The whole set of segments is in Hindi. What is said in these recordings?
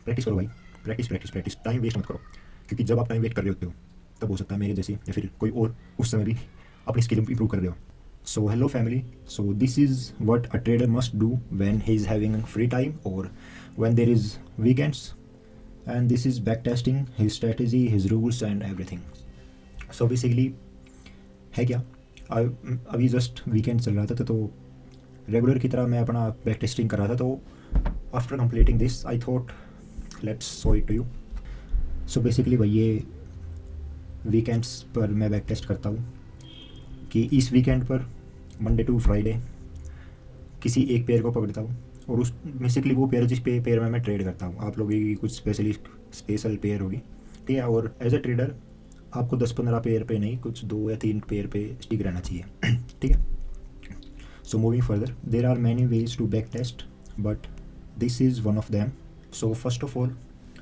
प्रैक्टिस करो भाई, practice practice practice, time waste मत करो, क्योंकि जब आप टाइम वेस्ट कर रहे होते हो तब हो सकता है मेरे जैसे या फिर कोई और उस समय भी अपनी स्किल इंप्रूव कर रहे हो. So hello family. So this is what a trader must do when he is having free time or when there is weekends, and this is backtesting his strategy, his rules and everything. So basically है क्या, अभी जस्ट वीकेंड चल रहा था तो रेगुलर की तरह मैं अपना बैक टेस्टिंग कर रहा था. तो after completing this I thought let's show it to you. So basically भाई ये वीकेंड्स पर मैं बैक टेस्ट करता हूँ कि इस वीकेंड पर मंडे टू फ्राइडे किसी एक पेयर को पकड़ता हूँ और उस बेसिकली वो पेयर जिस पेयर में मैं ट्रेड करता हूँ. आप लोगों की कुछ स्पेशल पेयर होगी, ठीक है. और एज ए ट्रेडर आपको 10-15 पेयर पे नहीं, कुछ 2 या 3 पेयर पे स्टिक रहना चाहिए. ठीक है. So moving further, there are many ways to back test but this is one of them. So first of all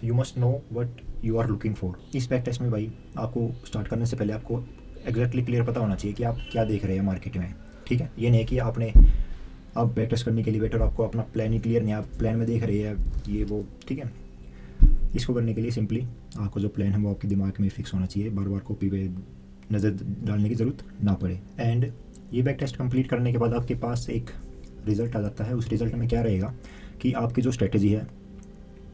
you must know what you are looking for. इस बैक टेस्ट में भाई आपको स्टार्ट करने से पहले आपको एग्जैक्टली क्लियर पता होना चाहिए कि आप क्या देख रहे हैं मार्केट में. ठीक है. ये नहीं कि आप बैक टेस्ट करने के लिए बेटर आपको अपना प्लान ही क्लियर नहीं, आप प्लान में देख रहे हैं ये वो. ठीक है. इसको करने के लिए सिंपली आपको जो प्लान है वो आपके दिमाग में फिक्स होना चाहिए, बार बार कॉपी पे नज़र डालने की ज़रूरत ना पड़े. एंड ये बैक टेस्ट कंप्लीट करने के बाद आपके पास एक रिज़ल्ट आ जाता है. उस रिज़ल्ट में क्या रहेगा कि आपकी जो स्ट्रेटजी है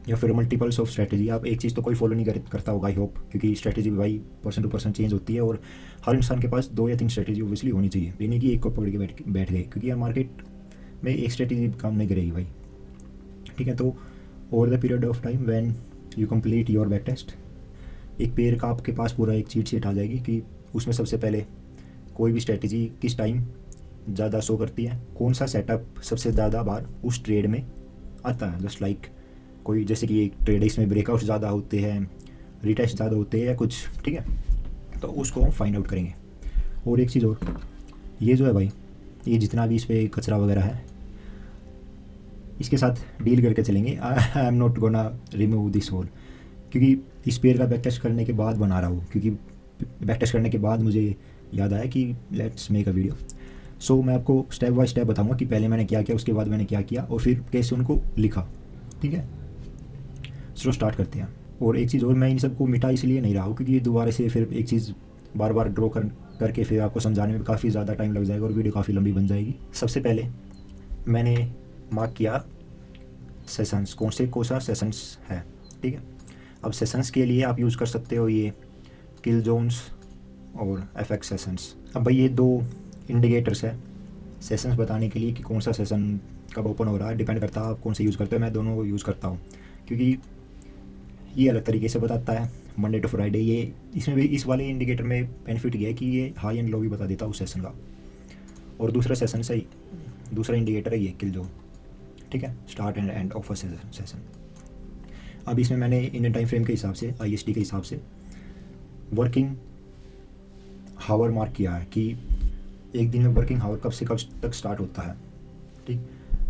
या फिर मल्टीपल्स ऑफ स्ट्रेटजी, आप एक चीज़ तो कोई फॉलो नहीं करता होगा आई होप, क्योंकि स्ट्रेटजी भाई पर्सन टू पर्सन चेंज होती है और हर इंसान के पास 2 या 3 स्ट्रेटजी ओबियसली होनी चाहिए. ये नहीं कि एक को पकड़ के बैठ गए, क्योंकि यार मार्केट में एक स्ट्रेटजी काम नहीं करेगी भाई. ठीक है. तो over the period of time when you complete your back test, एक पेयर का आपके पास पूरा एक चीट शीट आ जाएगी कि उसमें सबसे पहले कोई भी स्ट्रेटजी किस टाइम ज़्यादा शो करती है, कौन सा सेटअप सबसे ज़्यादा बार उस ट्रेड में आता है. जस्ट लाइक कोई जैसे कि एक ट्रेड है इसमें ब्रेकआउट ज़्यादा होते हैं, रिटेस्ट ज़्यादा होते हैं या कुछ. ठीक है. तो उसको हम फाइंड आउट करेंगे. और एक चीज़ और, ये जो है भाई, ये जितना भी इस पर कचरा वगैरह है इसके साथ डील करके चलेंगे. I am not gonna remove this hole, क्योंकि इस पेयर का बैक टेस्ट करने के बाद बना रहा हूँ, क्योंकि बैक टेस्ट करने के बाद मुझे याद आया कि लेट्स मेक अ वीडियो. सो मैं आपको स्टेप बाय स्टेप बताऊँगा कि पहले मैंने क्या किया, उसके बाद मैंने क्या किया और फिर कैसे उनको लिखा. ठीक है. चलो स्टार्ट करते हैं. और एक चीज़ और, मैं इन सबको मिटा इसलिए नहीं रहा हूँ क्योंकि ये दोबारा से फिर एक चीज़ बार बार ड्रॉ करके फिर आपको समझाने में काफ़ी ज़्यादा टाइम लग जाएगा और वीडियो काफ़ी लंबी बन जाएगी. सबसे पहले मैंने मार्क किया सेशंस, कौन सा सेशंस है. ठीक है. अब सेशंस के लिए आप यूज़ कर सकते हो ये किल जोन्स और एफएक्स सेशंस. अब भाई ये 2 इंडिकेटर्स है सेशंस बताने के लिए कि कौन सा सेशन कब ओपन हो रहा है. डिपेंड करता है आप कौन सा यूज़ करते हो. मैं दोनों यूज़ करता हूँ क्योंकि ये अलग तरीके से बताता है मंडे टू फ्राइडे. ये इसमें भी इस वाले इंडिकेटर में बेनिफिट ये है कि ये हाई एंड लो भी बता देता है उस सेशन का. और दूसरा सेशन से दूसरा इंडिकेटर है ये किल जोन. ठीक है. Start and end of a session. अब इसमें मैंने इंडियन टाइम फ्रेम के हिसाब से, IST के हिसाब से वर्किंग हावर मार्क किया है कि एक दिन में वर्किंग हावर कब से कब तक स्टार्ट होता है. ठीक.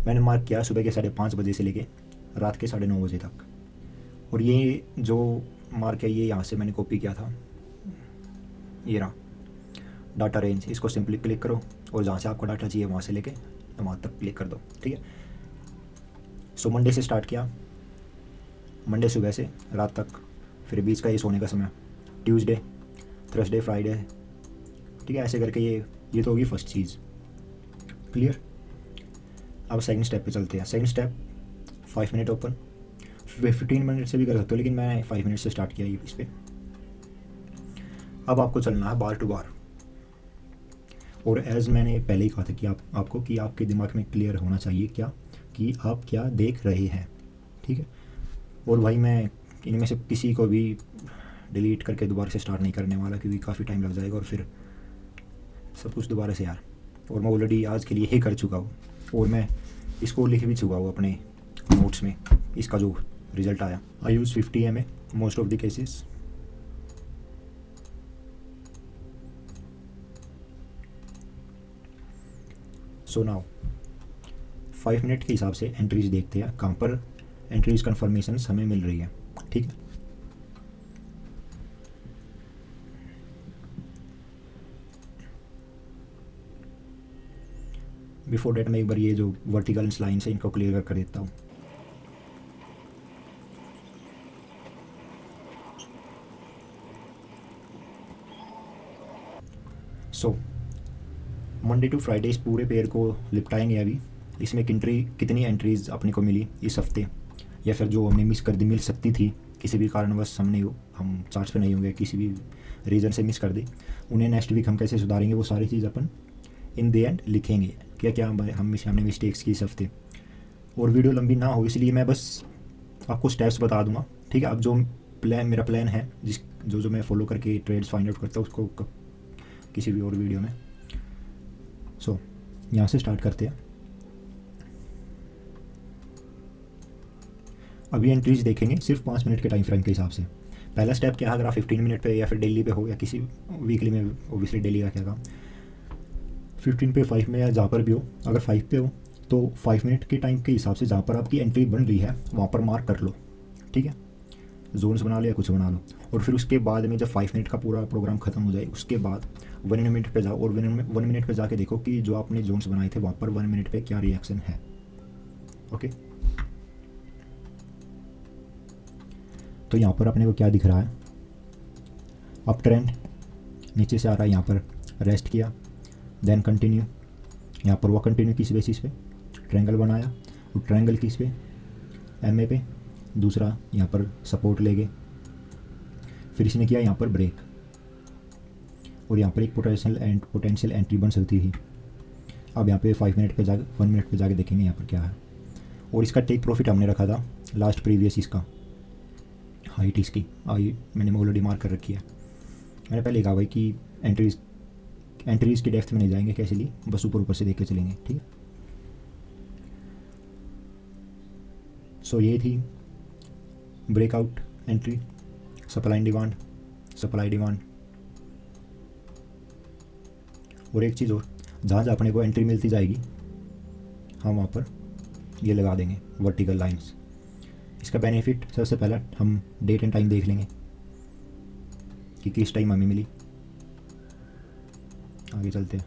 मैंने मार्क किया सुबह के 5:30 बजे से लेके रात के 9:30 बजे तक. और ये जो मार्क है ये यहाँ से मैंने कॉपी किया था. ये रहा डाटा रेंज. इसको सिंपली क्लिक करो और जहाँ से आपको डाटा चाहिए वहाँ से लेके वहाँ तक क्लिक कर दो. ठीक है. सो मंडे से स्टार्ट किया, मंडे सुबह से रात तक, फिर बीच का ये सोने का समय, ट्यूसडे, थर्सडे, फ्राइडे. ठीक है. ऐसे करके ये तो होगी फर्स्ट चीज़. क्लियर. अब सेकंड स्टेप पे चलते हैं. Second step 5 minute open. 15 minute से भी कर सकते हो, लेकिन मैंने 5 मिनट से स्टार्ट किया इस पर. अब आपको चलना है बार टू बार. और एज मैंने पहले ही कहा था कि आपको कि आपके दिमाग में क्लियर होना चाहिए क्या कि आप क्या देख रहे हैं. ठीक है. और भाई मैं इनमें से किसी को भी डिलीट करके दोबारा से स्टार्ट नहीं करने वाला, क्योंकि काफ़ी टाइम लग जाएगा और फिर सब कुछ दोबारा से यार. और मैं ऑलरेडी आज के लिए ही कर चुका हूँ और मैं इसको लिख भी चुका हूँ अपने नोट्स में. इसका जो रिजल्ट आया, I use 50 MA most of the cases. So now 5 minute के हिसाब से एंट्रीज देखते हैं कहाँ पर एंट्रीज कन्फर्मेशन हमें मिल रही है. ठीक है. बिफोर डेट मैं एक बार ये जो वर्टिकल लाइन है इनको क्लियर कर देता हूँ. सो मंडे टू फ्राइडे इस पूरे पेयर को लिपटाएंगे अभी। इसमें कितनी एंट्रीज अपने को मिली इस हफ्ते, या फिर जो हमने मिस कर दी, मिल सकती थी किसी भी कारणवश हम चार्ज पे नहीं होंगे, किसी भी रीज़न से मिस कर दी, उन्हें नेक्स्ट वीक हम कैसे सुधारेंगे, वो सारी चीज़ अपन इन द एंड लिखेंगे, क्या क्या हमने मिस्टेक्स की इस हफ्ते। और वीडियो लंबी ना हो इसलिए मैं बस आपको स्टेप्स बता दूंगा, ठीक है। अब जो मेरा प्लान है, जो मैं फॉलो करके ट्रेड्स फाइंड आउट करता हूँ, उसको किसी भी और वीडियो में। सो यहाँ से स्टार्ट करते हैं। अभी एंट्रीज देखेंगे सिर्फ 5 मिनट के टाइम फ्रेम के हिसाब से। पहला स्टेप क्या है, अगर आप 15 मिनट पे या फिर डेली पे हो या किसी वीकली में, ओबियसली डेली का क्या काम, 15 पे 5 में या जहाँ पर भी हो, अगर 5 पे हो तो 5 मिनट के टाइम के हिसाब से जहाँ पर आपकी एंट्री बन रही है वहाँ पर मार्क कर लो, ठीक है। जोन्स बना लो या कुछ बना लो, और फिर उसके बाद में जब 5 मिनट का पूरा प्रोग्राम ख़त्म हो जाए उसके बाद 1 मिनट पे जाओ, और 1 मिनट पे जाके देखो कि जो आपने जोन्स बनाए थे वहाँ पर 1 मिनट पे क्या रिएक्शन है। ओके, तो यहाँ पर अपने को क्या दिख रहा है, अप ट्रेंड नीचे से आ रहा है, यहाँ पर रेस्ट किया, देन कंटिन्यू, यहाँ पर वो कंटिन्यू किस बेसिस पे, ट्रायंगल बनाया, और ट्रायंगल किस पे, एमए पे, दूसरा यहाँ पर सपोर्ट ले गए, फिर इसने किया यहाँ पर ब्रेक, और यहाँ पर एक पोटेंशियल एंट्री बन सकती थी। अब यहाँ पे 1 मिनट पे जाके देखेंगे यहाँ पर क्या है। और इसका टेक प्रॉफिट हमने रखा था लास्ट प्रीवियस, इसका हाइट इसकी आई मैंने ऑलरेडी मार्क कर रखी है। मैंने पहले कहा भाई कि एंट्रीज की डेप्थ में नहीं जाएंगे कैसे लिए, बस ऊपर से देख के चलेंगे, ठीक है। सो ये थी ब्रेकआउट एंट्री, सप्लाई डिमांड। और एक चीज़ और, जहाँ जहाँ अपने को एंट्री मिलती जाएगी हम वहाँ पर ये लगा देंगे वर्टिकल लाइंस। इसका बेनिफिट सबसे पहला हम डेट एंड टाइम देख लेंगे कि किस टाइम हमें मिली। आगे चलते हैं,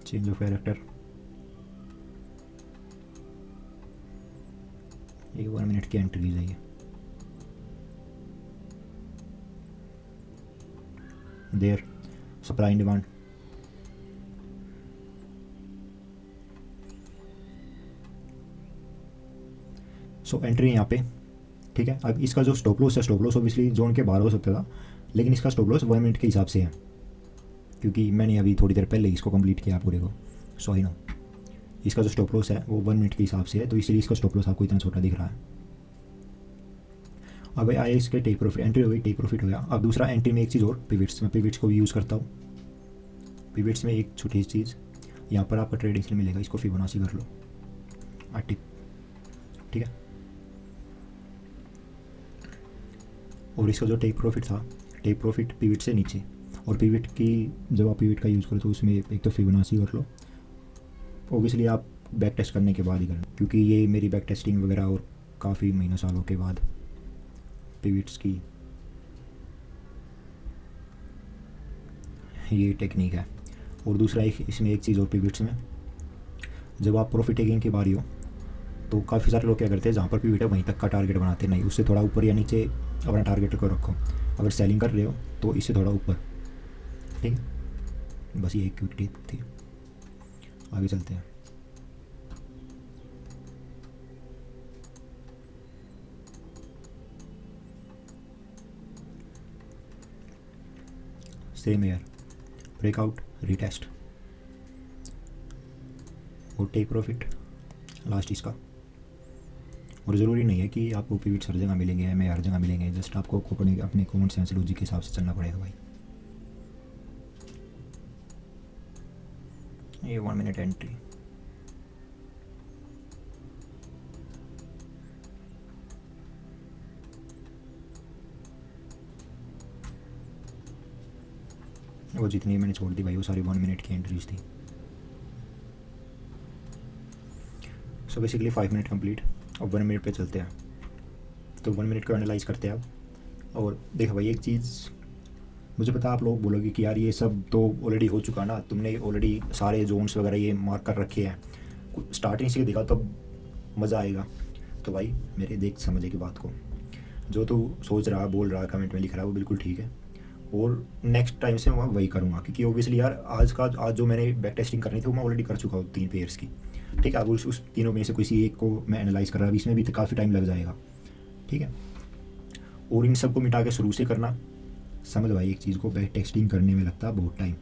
चेंज ऑफ कैरेक्टर, ये 1 मिनट की एंट्री है। Their supply and demand, so entry यहाँ पे, ठीक है। अब इसका जो स्टॉप लॉस है, स्टॉप लॉस ऑब्वियसली जोन के बाहर हो सकता था, लेकिन इसका स्टॉप लॉस 1 मिनट के हिसाब से है, क्योंकि मैंने अभी थोड़ी देर पहले इसको कंप्लीट किया पूरे को। सो ही नो, इसका जो स्टॉप लॉस है वो 1 मिनट के हिसाब से है, तो इसलिए इसका स्टॉप लॉस आपको इतना छोटा दिख रहा है। अब आए इसके टेक प्रॉफिट, एंट्री हो गई, टेक प्रॉफिट हो गया। अब दूसरा एंट्री में एक चीज़ और, पिविट्स। मैं पिविट्स को भी यूज़ करता हूँ। पिविट्स में एक छोटी चीज़, यहाँ पर आपका ट्रेडिंग से मिलेगा, इसको फिबोनाची कर लो, टिप, ठीक है। और इसका जो टेक प्रॉफिट था, टेक प्रॉफिट पिविट से नीचे, और पिविट की जब आप पिविट का यूज़ करो तो उसमें एक तो फिबोनाची कर लो। ओबियसली आप बैक टेस्ट करने के बाद ही करना, क्योंकि ये मेरी बैक टेस्टिंग वगैरह और काफ़ी महीनों सालों के बाद पिविट्स की ये टेक्निक है। और दूसरा इसमें एक चीज़ और, पिविट्स में जब आप प्रॉफिट टेकिंग की बारी हो तो काफ़ी सारे लोग क्या करते हैं, जहाँ पर पिविट है वहीं तक का टारगेट बनाते नहीं, उससे थोड़ा ऊपर या नीचे अपना टारगेट को रखो। अगर सेलिंग कर रहे हो तो इससे थोड़ा ऊपर, ठीक है। बस ये एक क्विक टिप थी, आगे चलते हैं। सेम एयर, ब्रेकआउट, रीटेस्ट और टेक प्रॉफिट लास्ट इसका। और ज़रूरी नहीं है कि आपको पिविट्स हर जगह मिलेंगे, एमए हर जगह मिलेंगे, जस्ट आपको अपने कॉमन सेंस लॉजिक के हिसाब से चलना पड़ेगा भाई। ये 1 मिनट एंट्री, वो जितनी मैंने छोड़ दी भाई वो सारी 1 मिनट की एंट्रीज थी। So basically 5 minute complete. अब 1 मिनट पे चलते हैं, तो 1 मिनट को एनालाइज करते हैं अब। और देखो भाई एक चीज़, मुझे पता आप लोग बोलोगे कि यार ये सब तो ऑलरेडी हो चुका ना, तुमने ऑलरेडी सारे जोन्स वगैरह ये मार्क कर रखे हैं, स्टार्टिंग से देखा तो मज़ा आएगा। तो भाई मेरे देख समझे की बात को, जो तू सोच रहा बोल रहा कमेंट में लिख रहा है वो बिल्कुल ठीक है, और नेक्स्ट टाइम से मैं वही करूँगा, क्योंकि ओबियसली यार आज जो मैंने बैक टेस्टिंग करनी थी वो मैं ऑलरेडी कर चुका हूँ 3 पेयर्स की। ठीक है, अब उस तीनों में से किसी एक को मैं एनालाइज कर रहा हूँ, इसमें भी तो काफ़ी टाइम लग जाएगा। ठीक है, और इन सबको मिटा के शुरू से करना, समझ भाई एक चीज़ को बैक टेस्टिंग करने में लगता है बहुत टाइम,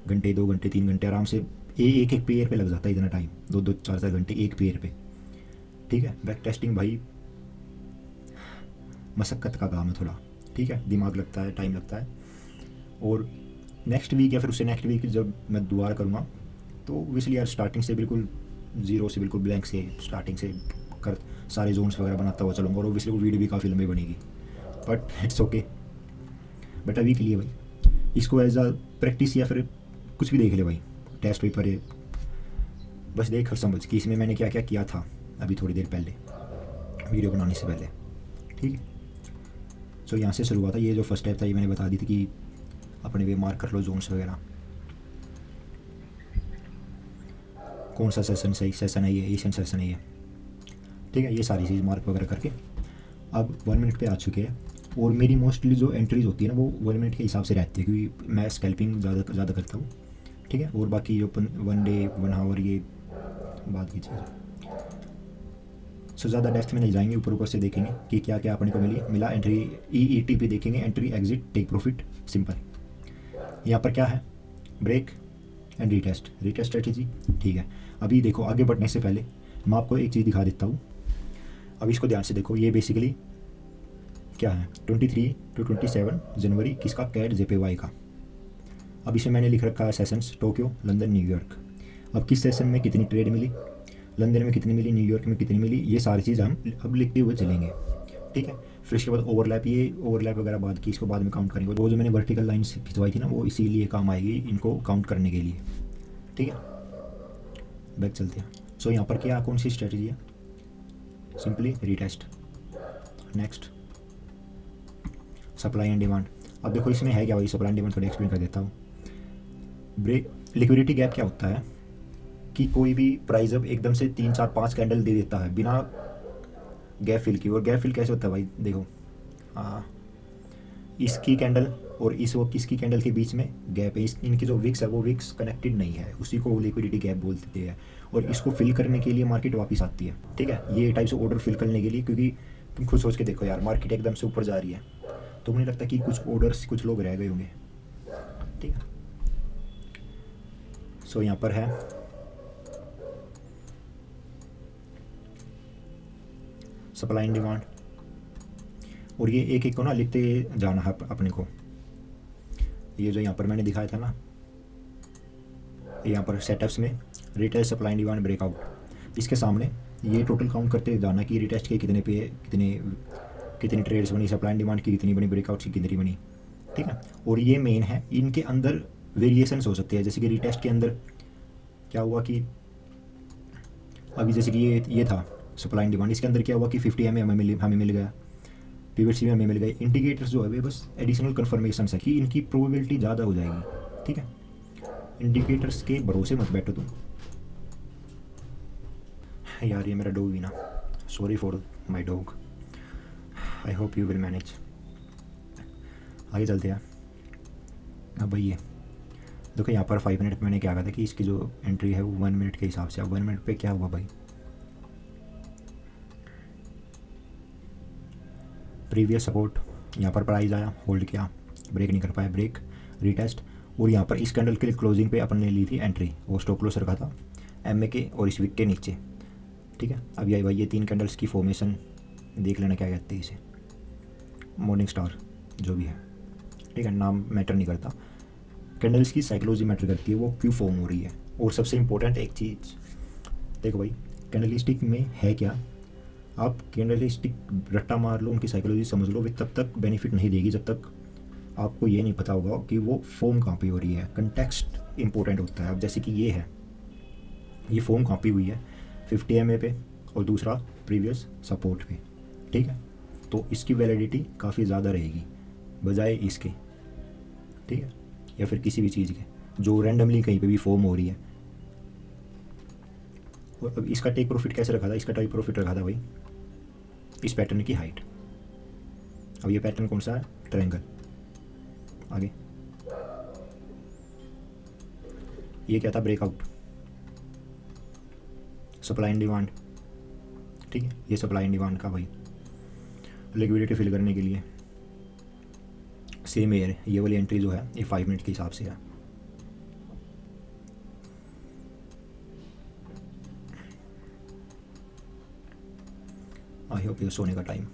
घंटे 2 घंटे 3 घंटे आराम से एक एक पेयर पे लग जाता है इतना टाइम, 2 4 घंटे एक पेयर पे। ठीक है, बैक टेस्टिंग भाई मशक्क़त का काम है थोड़ा। ठीक है, दिमाग लगता है, टाइम लगता है। और नेक्स्ट वीक या फिर उससे नेक्स्ट वीक जब मैं दोबारा करूँगा तो ओबियसली यार स्टार्टिंग से बिल्कुल ज़ीरो से, बिल्कुल ब्लैंक से, स्टार्टिंग से कर सारे जोन्स वगैरह बनाता हुआ चलूँगा, और ओबियसली वो वीडियो भी काफ़ी लंबी बनेगी, बट इट्स ओके। बट अभी के लिए भाई इसको एज अ प्रैक्टिस या फिर कुछ भी देख ले भाई, टेस्ट पेपर है, बस देख और समझ कि इसमें मैंने क्या क्या किया था अभी थोड़ी देर पहले वीडियो बनाने से पहले। ठीक है, सो यहाँ से शुरू हुआ था, ये जो फर्स्ट स्टेप था ये मैंने बता दी थी कि अपने वे मार्क कर लो जोन्स वगैरह, कौन सा सेशन है ये एशियन सेशन है ये। ठीक है, ये सारी चीज़ मार्क वगैरह करके अब 1 मिनट पे आ चुके हैं। और मेरी मोस्टली जो एंट्रीज होती है ना वो 1 मिनट के हिसाब से रहती है, क्योंकि मैं स्कैल्पिंग ज़्यादा करता हूँ। ठीक है, और बाकी जो 1 डे 1 आवर ये बात की चीज़। सो ज़्यादा डेप्थ में नहीं जाएंगे, ऊपर से देखेंगे कि क्या क्या अपने को मिला। एंट्री EET पे देखेंगे, entry exit take profit, simple. यहाँ पर क्या है, ब्रेक एंड रीटेस्ट स्ट्रेटेजी। ठीक है, अभी देखो आगे बढ़ने से पहले मैं आपको एक चीज़ दिखा देता हूँ। अब इसको ध्यान से देखो, ये बेसिकली क्या है, 23 to 27 जनवरी किसका, कैट JPY का। अब इसमें मैंने लिख रखा है सेशंस, टोक्यो, लंदन, न्यूयॉर्क। अब किस सेशन में कितनी ट्रेड मिली, लंदन में कितनी मिली, न्यूयॉर्क में कितनी मिली, ये सारी चीज़ हम अब लिखते हुए चलेंगे। ठीक है, फिर इसके बाद ओवरलैप, ये ओवरलैप वगैरह बाद की, इसको बाद में काउंट करेंगे। वो जो मैंने वर्टिकल लाइन खिंचवाई थी ना वो इसीलिए काम आएगी इनको काउंट करने के लिए। ठीक है, बैक चलते हैं। सो यहाँ पर क्या कौन सी स्ट्रेटजी है, simply retest, next supply and demand. अब देखो इसमें है क्या भाई, सप्लाई एंड डिमांड थोड़ी एक्सप्लेन कर देता हूँ। ब्रेक लिक्विडिटी गैप क्या होता है कि कोई भी प्राइस अब एकदम से 3 4 5 कैंडल दे देता है बिना गैप फिल की। और गैप फिल कैसे होता है भाई, देखो इसकी कैंडल और इस वक्त इसकी कैंडल के बीच में गैप है, इनकी जो विक्स है वो विक्स कनेक्टेड नहीं है, उसी को लिक्विडिटी गैप बोलते हैं। और इसको फिल करने के लिए मार्केट वापस आती है। ठीक है, ये टाइप से ऑर्डर फिल करने के लिए, क्योंकि तुम खुद सोच के देखो यार मार्केट एकदम से ऊपर जा रही है तो मुझे लगता है कि कुछ ऑर्डर्स कुछ लोग रह गए होंगे। ठीक है, सो यहाँ पर है सप्लाई एंड डिमांड, और ये एक एक को ना लिखते जाना है अपने को। ये जो यहाँ पर मैंने दिखाया था ना, यहाँ पर सेटअप्स में retail supply and demand breakout, इसके सामने ये टोटल काउंट करते जाना कि रिटेस्ट के कितने पे कितनी ट्रेड्स बनी, सप्लाई एंड डिमांड की कितनी बनी, ब्रेकआउट की कितनी बनी। ठीक है, और ये मेन है, इनके अंदर वेरिएशंस हो सकते हैं। जैसे कि रिटेस्ट के अंदर क्या हुआ कि अभी जैसे कि ये था सप्लाई एंड डिमांड, इसके अंदर क्या हुआ कि 50 हमें मिल गया, PVC में हमें मिल गए। इंडिकेटर्स जो है वे बस एडिशनल कन्फर्मेशन है कि इनकी प्रोबेबिलिटी ज़्यादा हो जाएगी। ठीक है, इंडिकेटर्स के भरोसे मत बैठो तुम। यार ये मेरा डॉग भी ना, sorry for my dog, I hope you will manage. आगे चलते हैं। अब भाई ये देखो यहाँ पर 5 मिनट में मैंने क्या कहा था कि इसकी जो एंट्री है वो 1 मिनट के हिसाब से। अब 1 मिनट पे क्या हुआ भाई, प्रीवियस सपोर्ट, यहाँ पर प्राइस आया, होल्ड किया, ब्रेक नहीं कर पाया, ब्रेक, रीटेस्ट। और यहाँ पर इस कैंडल के लिए क्लोजिंग पे अपन ने ली थी एंट्री, वो स्टॉप लॉस रखा था MA के और इस वीक के नीचे। ठीक है, अब ये भाई ये 3 कैंडल्स की फॉर्मेशन देख लेना क्या कहते हैं इसे, मॉर्निंग स्टार जो भी है। ठीक है, नाम मैटर नहीं करता, कैंडल्स की साइकोलॉजी मैटर करती है, वो क्यों फॉर्म हो रही है। और सबसे इंपॉर्टेंट एक चीज़ देखो भाई, कैंडलिस्टिक में है क्या, आप कैंडलिस्टिक रट्टा मार लो, उनकी साइकोलॉजी समझ लो, वे तब तक बेनिफिट नहीं देगी जब तक आपको ये नहीं पता होगा कि वो फॉर्म कहाँ पे हो रही है। कंटेक्स्ट इंपॉर्टेंट होता है। अब जैसे कि ये है, ये फॉर्म कहाँ पे हुई है, 50 MA पे और दूसरा प्रीवियस सपोर्ट पे। ठीक है, तो इसकी वैलिडिटी काफ़ी ज़्यादा रहेगी बजाय इसके। ठीक है, या फिर किसी भी चीज़ के जो रैंडमली कहीं पे भी फॉर्म हो रही है। और अब इसका टेक प्रॉफिट कैसे रखा था, इसका टेक प्रॉफिट रखा था भाई इस पैटर्न की हाइट। अब ये पैटर्न कौन सा है, ट्रायंगल। आगे ये क्या था, ब्रेकआउट, सप्लाई एंड डिमांड, ठीक है, ये सप्लाई एंड डिमांड का भाई लिक्विडिटी फिल करने के लिए। सेम एयर ये वाली एंट्री जो है ये 5 मिनट के हिसाब से है। आई होप ये सोने का टाइम।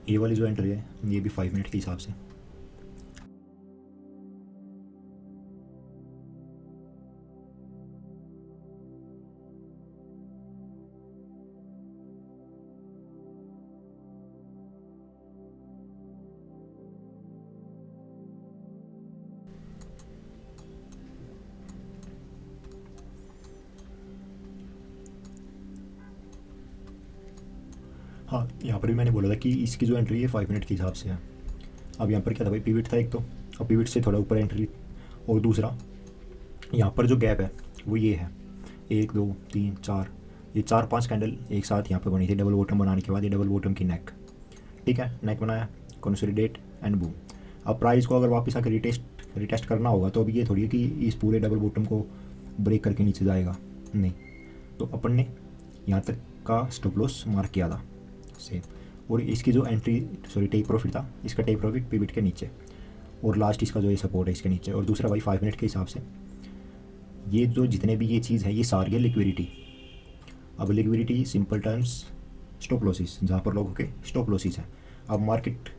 ये वाली जो एंट्री है ये भी 5 मिनट के हिसाब से। हाँ, यहाँ पर भी मैंने बोला था कि इसकी जो एंट्री है 5 मिनट के हिसाब से है। अब यहाँ पर क्या था भाई, पिविट था एक तो, और पिविट से थोड़ा ऊपर एंट्री, और दूसरा यहाँ पर जो गैप है वो ये है 1 2 3 4, ये 4 5 कैंडल एक साथ यहाँ पे बनी थी। डबल बॉटम बनाने के बाद ये डबल बॉटम की नेक, ठीक है, नेक बनाया, कंसोलिडेट एंड बूम। अब प्राइस को अगर वापस आकर रिटेस्ट करना होगा तो अभी ये थोड़ी है कि इस पूरे डबल बॉटम को ब्रेक करके नीचे जाएगा, नहीं। तो अपन ने यहाँ तक का स्टॉप लॉस मार्क किया था सेम, और इसकी जो एंट्री टेक प्रॉफिट था, इसका टेक प्रॉफिट पिविट के नीचे, और लास्ट इसका जो ये सपोर्ट है इसके नीचे। और दूसरा भाई 5 मिनट के हिसाब से ये जो जितने भी ये चीज़ है ये सारी है लिक्विडिटी। अब liquidity simple terms stop losses, जहाँ पर लोगों के स्टॉप लॉसेस हैं। अब मार्केट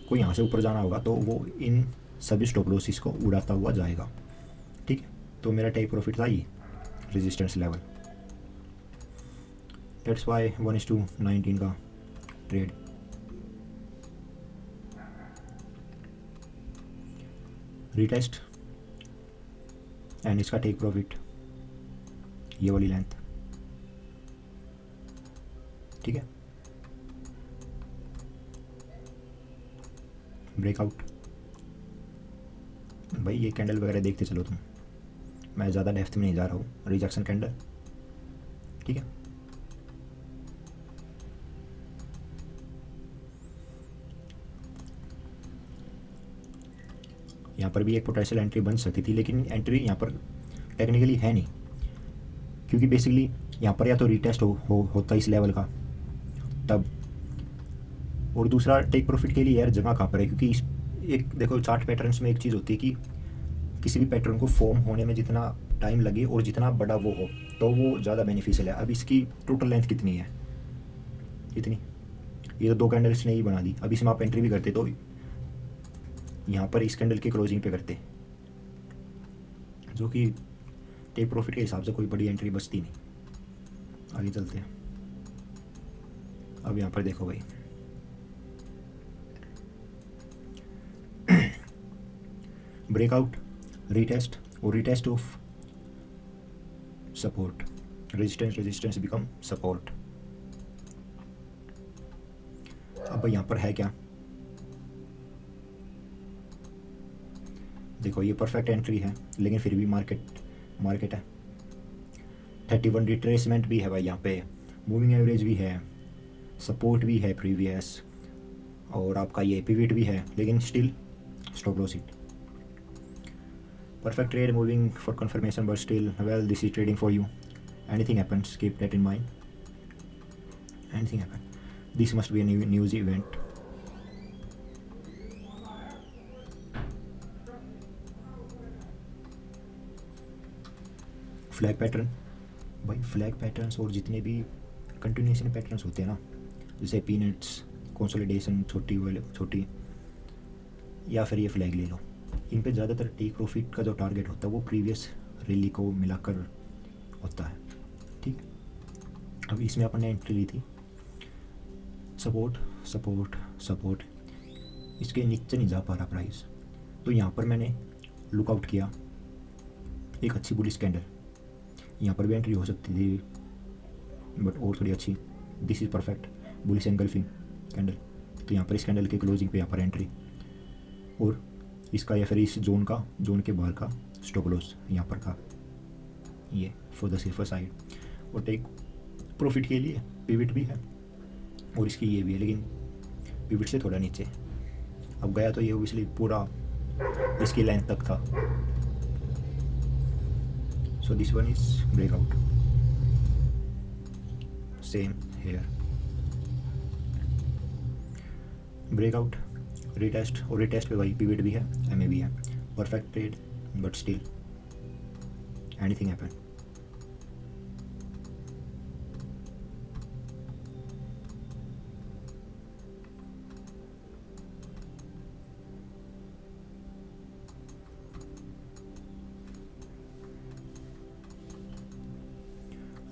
को यहाँ से ऊपर जाना होगा तो वो इन सभी स्टॉप लॉसेस को उड़ाता हुआ जाएगा, ठीक है। तो मेरा टेक प्रॉफिट था ये रेजिस्टेंस लेवल, दैट्स वाई 1:19 का ट्रेड। रीटेस्ट एंड इसका टेक प्रॉफिट ये वाली लेंथ, ठीक है, ब्रेकआउट। भाई ये कैंडल वगैरह देखते चलो तुम, मैं ज़्यादा डेप्थ में नहीं जा रहा हूँ। रिजेक्शन कैंडल, ठीक है, यहाँ पर भी एक पोटेंशियल एंट्री बन सकती थी, लेकिन एंट्री यहाँ पर टेक्निकली है नहीं, क्योंकि बेसिकली यहाँ पर या तो रीटेस्ट होता इस लेवल का तब, और दूसरा टेक प्रॉफिट के लिए यार जगह कहाँ पर है, क्योंकि एक देखो चार्ट पैटर्न्स में एक चीज़ होती है कि किसी भी पैटर्न को फॉर्म होने में जितना टाइम लगे और जितना बड़ा वो हो तो वो ज़्यादा बेनिफिशियल है। अब इसकी टोटल लेंथ कितनी है, इतनी, ये तो 2 कैंडल्स ने ही बना दी। अब इसमें आप एंट्री भी करते तो यहाँ पर इस कैंडल की क्लोजिंग पे करते, जो कि टेक प्रॉफिट के हिसाब से कोई बड़ी एंट्री बचती नहीं। आगे चलते हैं। अब यहाँ पर देखो भाई, ब्रेकआउट, रीटेस्ट और retest of support, resistance become support. अब भाई यहाँ पर है क्या, देखो ये परफेक्ट एंट्री है, लेकिन फिर भी मार्केट है। 31 रिट्रेसमेंट भी है भाई यहाँ पे, मूविंग एवरेज भी है, सपोर्ट भी है प्रीवियस, और आपका ये पिविट भी है, लेकिन still stop loss hit. Perfect trade, moving for confirmation, but still, well, this is trading for you. Anything happens, keep that in mind. Anything happen. This must be a news event. Flag pattern, भाई फ्लैग पैटर्न्स और जितने भी कंटिन्यूएशन पैटर्न्स होते हैं ना, जैसे पीनट्स, कंसोलिडेशन, छोटी, या फिर ये फ्लैग ले लो, इन पे ज़्यादातर टेक प्रॉफिट का जो टारगेट होता है वो प्रीवियस रैली को मिलाकर होता है, ठीक है। अब इसमें अपन ने एंट्री ली थी, सपोर्ट, इसके नीचे नहीं जा पा रहा प्राइस, तो यहाँ पर मैंने लुकआउट किया एक अच्छी बुलिश कैंडल। यहाँ पर भी एंट्री हो सकती थी बट और थोड़ी अच्छी। This is perfect bullish engulfing candle, तो यहाँ पर इस कैंडल के क्लोजिंग पे यहाँ पर एंट्री, और इसका या फिर इस जोन के बाहर का स्टॉप लॉस यहाँ पर का, ये फॉर द सेफर साइड, और टेक प्रॉफिट के लिए पिविट भी है और इसकी ये भी है, लेकिन पिविट से थोड़ा नीचे। अब गया तो ये ओबियसली पूरा इसकी लेंथ तक था। So this one is breakout, same here, breakout, retest, और रिटेस्ट पे भाई पिविट भी है, एमए भी है, perfect trade, but still anything happen.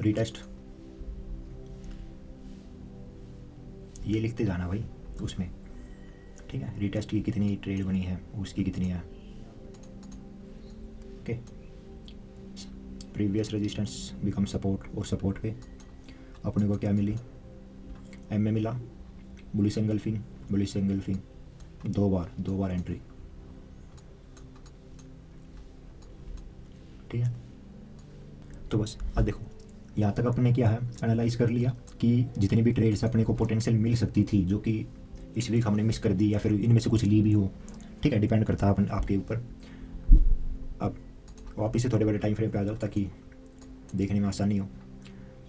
Retest, ये लिखते जाना भाई उसमें, ठीक है। रिटेस्ट की कितनी ट्रेड बनी है, उसकी कितनी है, okay. Previous resistance become support, और सपोर्ट पे अपने को क्या मिली, एम में मिला, बुलिश एंगल्फिंग, बुलिश एंगल्फिंग, दो बार एंट्री, ठीक है। तो बस अब देखो यहाँ तक अपने क्या है एनालाइज कर लिया कि जितनी भी ट्रेड्स अपने को पोटेंशियल मिल सकती थी, जो कि इस वीक हमने मिस कर दी, या फिर इनमें से कुछ ली भी हो, ठीक है, डिपेंड करता है आपके ऊपर। अब वापस से थोड़े बड़े टाइम फ्रेम पे आ जाओ ताकि देखने में आसानी हो।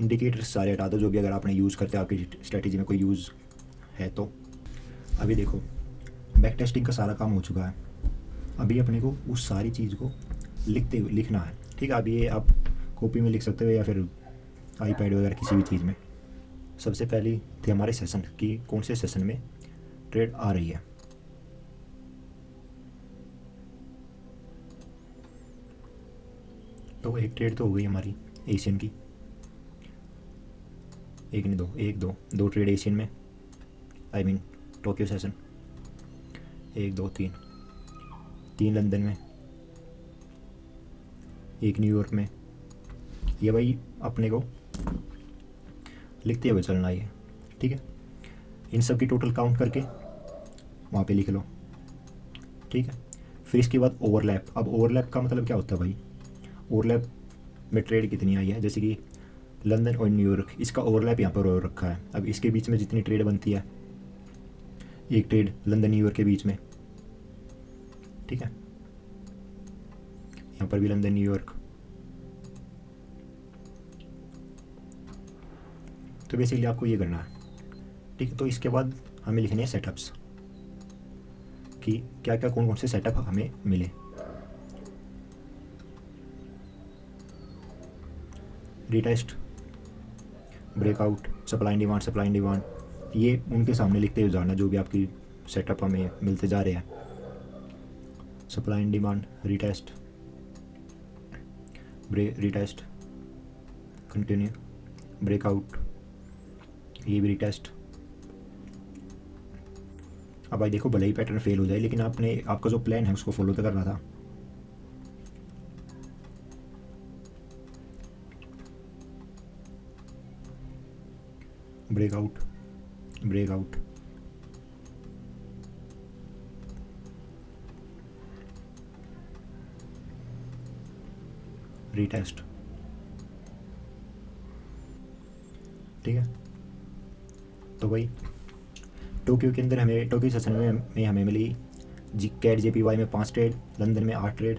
इंडिकेटर्स सारे हटा दो जो भी अगर आपने यूज़ करते हो, आपकी स्ट्रेटजी में कोई यूज़ है तो। अभी देखो बैक टेस्टिंग का सारा काम हो चुका है, अभी अपने को उस सारी चीज़ को लिखना है, ठीक है। अभी ये आप कॉपी में लिख सकते हो या फिर आईपैड वगैरह किसी भी चीज़ में। सबसे पहली थी हमारे सेशन कि कौन से सेशन में ट्रेड आ रही है। तो एक ट्रेड तो हो गई हमारी एशियन की, एक नहीं दो ट्रेड एशियन में, I mean Tokyo session, 1 2 3 London में, एक न्यूयॉर्क में। ये भाई अपने को लिखते हुए चलना है, ठीक है। इन सब की टोटल काउंट करके वहाँ पे लिख लो, ठीक है। फिर इसके बाद ओवरलैप। अब ओवरलैप का मतलब क्या होता है भाई, ओवरलैप में ट्रेड कितनी आई है, जैसे कि लंदन और न्यूयॉर्क, इसका ओवरलैप यहाँ पर हो रखा है। अब इसके बीच में जितनी ट्रेड बनती है, एक ट्रेड लंदन न्यूयॉर्क के बीच में, ठीक है, यहाँ पर भी लंदन न्यूयॉर्क। तो बेसिकली आपको ये करना है, ठीक है। तो इसके बाद हमें लिखने हैं सेटअप्स कि क्या क्या कौन कौन से सेटअप हमें मिले। Retest, breakout, supply and demand, supply and demand, ये उनके सामने लिखते हुए जाना जो भी आपकी सेटअप हमें मिलते जा रहे हैं। Supply and demand, retest, retest, continue, breakout, ये भी रिटेस्ट। अब भाई देखो भले ही पैटर्न फेल हो जाए, लेकिन आपका जो प्लान है उसको फॉलो तो करना था। ब्रेकआउट, ब्रेकआउट, रिटेस्ट, ठीक है। तो भाई टोक्यो के अंदर टोक्यो सेशन में हमें मिली कैट JPY में 5 ट्रेड, लंदन में 8 ट्रेड,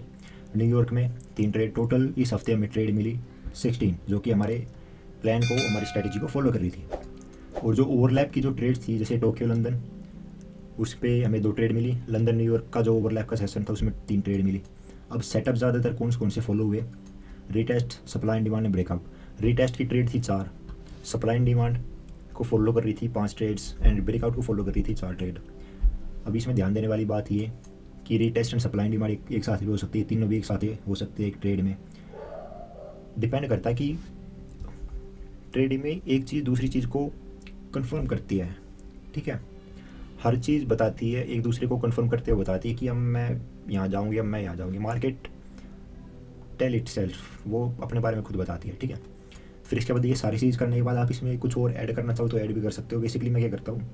न्यूयॉर्क में 3 ट्रेड। टोटल इस हफ्ते हमें ट्रेड मिली 16, जो कि हमारे प्लान को, हमारी स्ट्रैटेजी को फॉलो कर रही थी। और जो ओवरलैप की जो ट्रेड थी, जैसे टोक्यो लंदन, उस पर हमें 2 ट्रेड मिली। लंदन न्यूयॉर्क का जो ओवरलैप का सेशन था उसमें 3 ट्रेड मिली। अब सेटअप ज़्यादातर कौन से फॉलो हुए, retest, supply and demand, breakout. Retest की ट्रेड थी 4, सप्लाई एंड डिमांड को फॉलो कर रही थी 5 ट्रेड्स, एंड ब्रेकआउट को फॉलो कर रही थी 4 ट्रेड। अब इसमें ध्यान देने वाली बात ये कि retest and supply and demand एक साथ भी हो सकती है, तीनों भी एक साथ हो सकते हैं एक ट्रेड में। डिपेंड करता है कि ट्रेड में एक चीज़ दूसरी चीज़ को कंफर्म करती है, ठीक है। हर चीज़ बताती है, एक दूसरे को कंफर्म करते हुए बताती है कि अब मैं यहाँ जाऊँगी, अब मैं यहाँ जाऊँगी। मार्केट टेल इट सेल्फ, वो अपने बारे में खुद बताती है, ठीक है। फिर इसके बाद ये सारी चीज़ करने के बाद आप इसमें कुछ और ऐड करना चाहो तो ऐड भी कर सकते हो। बेसिकली मैं क्या करता हूँ,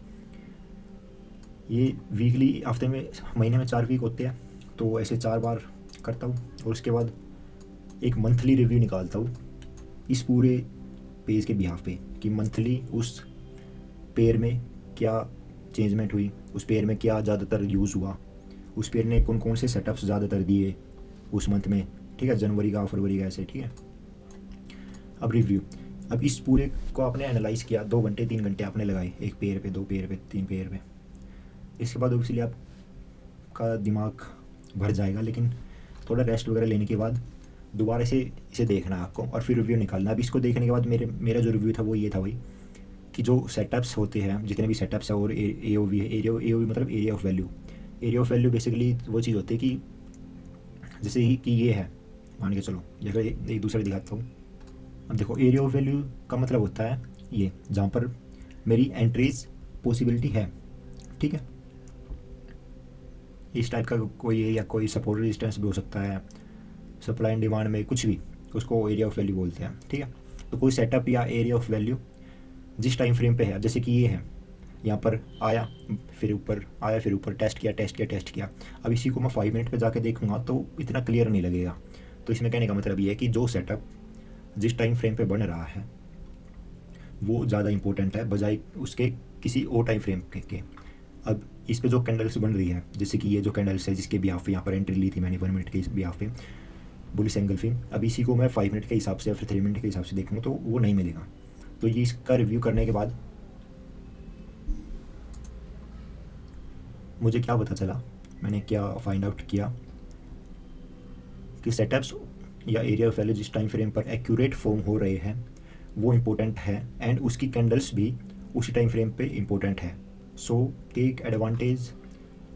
ये वीकली, हफ्ते में, महीने में 4 वीक होते हैं, तो ऐसे 4 बार करता हूँ। और उसके बाद एक मंथली रिव्यू निकालता हूँ इस पूरे पेज के बिहाफ पे कि मंथली उस पेयर में क्या चेंजमेंट हुई, उस पेयर में क्या ज़्यादातर यूज़ हुआ, उस पेयर ने कौन कौन से सेटअप्स ज़्यादातर दिए उस मंथ में, ठीक है, जनवरी का फरवरी का ऐसे, ठीक है। अब रिव्यू, अब इस पूरे को आपने एनालाइज़ किया, 2 घंटे 3 घंटे आपने लगाए एक पेयर पे, 2 पेयर पे, 3 पेयर पे। इसके बाद ऑब्वियसली आपका दिमाग भर जाएगा, लेकिन थोड़ा रेस्ट वगैरह लेने के बाद दोबारा से इसे देखना है आपको और फिर रिव्यू निकालना। अब इसको देखने के बाद मेरा जो रिव्यू था वो ये था भाई कि जो सेटअप्स होते हैं, जितने भी सेटअप्स हैं और ए ओ वी है, ए ओ वी मतलब area of value. Area of value basically वो चीज़ होती है कि जैसे कि ये है, मान के चलो, जैसे एक दूसरे दिखाता हूँ। अब देखो एरिया ऑफ वैल्यू का मतलब होता है ये, जहाँ पर मेरी एंट्रीज पॉसिबिलिटी है, ठीक है। इस टाइप का कोई या कोई सपोर्ट रेजिस्टेंस भी हो सकता है, सप्लाई एंड डिमांड में कुछ भी, उसको एरिया ऑफ वैल्यू बोलते हैं, ठीक है। तो कोई सेटअप या एरिया ऑफ वैल्यू जिस टाइम फ्रेम पे है, जैसे कि ये है, यहाँ पर आया फिर ऊपर आया फिर ऊपर, टेस्ट किया। अब इसी को मैं 5 मिनट पे जाके देखूंगा तो इतना क्लियर नहीं लगेगा। तो इसमें कहने का मतलब ये है कि जो सेटअप जिस टाइम फ्रेम पे बन रहा है वो ज़्यादा इंपॉर्टेंट है बजाय उसके किसी और टाइम फ्रेम के। अब इस पे जो कैंडल्स बन रही है, जैसे कि ये जो कैंडल्स है जिसके बिहाफ पे यहाँ पर एंट्री ली थी मैंने 1 मिनट के बिहाफ पे बुलिश एंगल पे, अब इसी को मैं 5 मिनट के हिसाब से या फिर 3 मिनट के हिसाब से देखूँगा तो वो नहीं मिलेगा। तो ये इसका रिव्यू करने के बाद मुझे क्या पता चला, मैंने क्या फाइंड आउट किया कि सेटअप्स या एरिया ऑफ वैल्यू जिस टाइम फ्रेम पर एक्यूरेट फॉर्म हो रहे हैं वो इम्पोर्टेंट है एंड उसकी कैंडल्स भी उसी टाइम फ्रेम पे इम्पोर्टेंट है। सो टेक एडवांटेज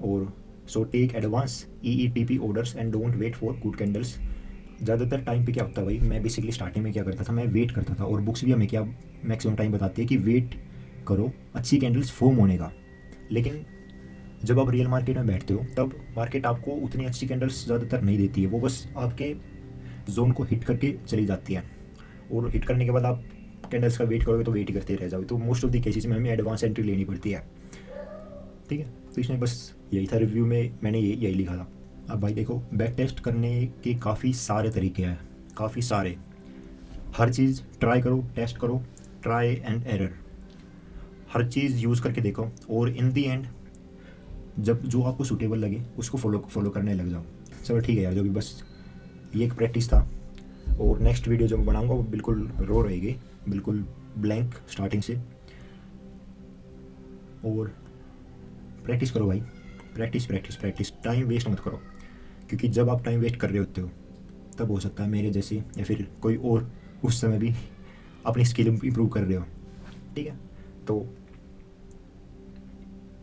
और so take advance EETP orders and don't wait for good candles. ज़्यादातर टाइम पे क्या होता है भाई, मैं बेसिकली स्टार्टिंग में क्या करता था, मैं वेट करता था, और बुक्स भी हमें क्या मैक्सिमम टाइम बताती है कि वेट करो अच्छी कैंडल्स फॉर्म होने का। लेकिन जब आप रियल मार्केट में बैठते हो तब मार्केट आपको उतनी अच्छी कैंडल्स ज़्यादातर नहीं देती है, वो बस आपके जोन को हिट करके चली जाती है, और हिट करने के बाद आप कैंडल्स का वेट करोगे तो वेट ही करते रह जाओगे। तो मोस्ट ऑफ द केसेस में हमें एडवांस एंट्री लेनी पड़ती है, ठीक है। तो इसमें बस यही था, रिव्यू में मैंने यही लिखा था। अब भाई देखो, बैक टेस्ट करने के काफ़ी सारे तरीके हैं, काफ़ी सारे। हर चीज़ ट्राई करो, टेस्ट करो, try and error, her cheese use करके देखो, और इन दी एंड जब जो आपको सूटेबल लगे उसको फॉलो करने लग जाओ। चलो ठीक है यार, जो भी बस ये एक प्रैक्टिस था, और नेक्स्ट वीडियो जो मैं बनाऊंगा वो बिल्कुल रो रहेगी, बिल्कुल ब्लैंक स्टार्टिंग से। और प्रैक्टिस करो भाई, प्रैक्टिस, टाइम वेस्ट मत करो, क्योंकि जब आप टाइम वेस्ट कर रहे होते हो तब हो सकता है मेरे जैसे या फिर कोई और उस समय भी अपनी स्किल इंप्रूव कर रहे हो, ठीक है। तो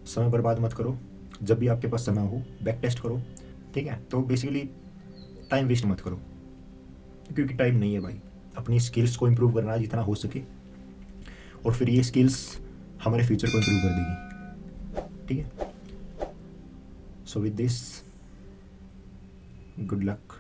समय बर्बाद मत करो, जब भी आपके पास समय हो बैक टेस्ट करो, ठीक है। तो बेसिकली टाइम वेस्ट मत करो, क्योंकि टाइम नहीं है भाई, अपनी स्किल्स को इम्प्रूव करना जितना हो सके, और फिर ये स्किल्स हमारे फ्यूचर को इम्प्रूव कर देगी, ठीक है। So with this, good luck.